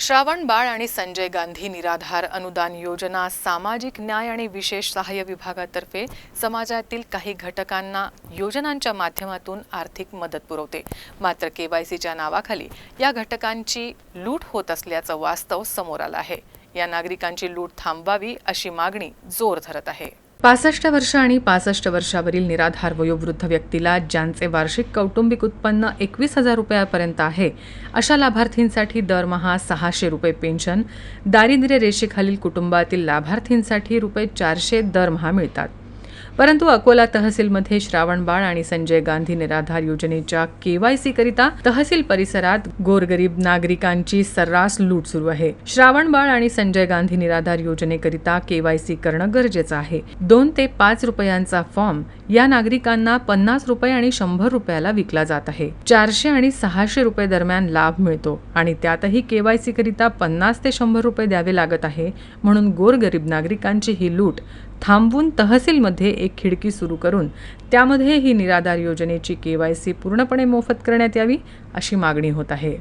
श्रावण बाळ आणि संजय गांधी निराधार अनुदान योजना सामाजिक न्याय आणि विशेष सहाय्य विभागातर्फे समाजातील काही घटकांना योजनांच्या माध्यमातून आर्थिक मदत पुरवते। मात्र केवायसीच्या नावाखाली या घटकांची लूट होत असल्याचं वास्तव समोर आलं आहे। या नागरिकांची लूट थांबवावी अशी मागणी जोर धरत आहे। 65 वर्ष आणि 65 वर्षावरील निराधार वयोवृद्ध व्यक्तीला ज्यांचे वार्षिक कौटुंबिक उत्पन्न 21,000 रुपयापर्यंत आहे अशा लाभार्थींसाठी दरमहा 600 रुपये पेन्शन, दारिद्र्य रेषेखालील कुटुंबातील लाभार्थींसाठी रुपये 400 दरमहा मिळतात। परंतु अकोला तहसीलमध्ये श्रावण बाळ आणि संजय गांधी निराधार योजनेच्या केवायसी करिता तहसील परिसरात गोरगरीब नागरिकांची सर्रास लूट सुरू आहे। श्रावण बाळ आणि संजय गांधी निराधार योजनेकरिता केवायसी करणं गरजेचं आहे। 2 ते 5 रुपयांचा फॉर्म या नागरिकांना 50 रुपये आणि 100 रुपयाला विकला जात आहे। 400 आणि 600 रुपये दरम्यान लाभ मिळतो आणि त्यातही केवायसी करिता 50 ते 100 रुपये द्यावे लागत आहे। म्हणून गोरगरीब नागरिकांची ही लूट थांबवून तहसीलमध्ये एक खिडकी सुरू करून त्यामध्ये ही निराधार योजनेची केवायसी पूर्णपणे मोफत करण्यात यावी अशी मागणी होत आहे।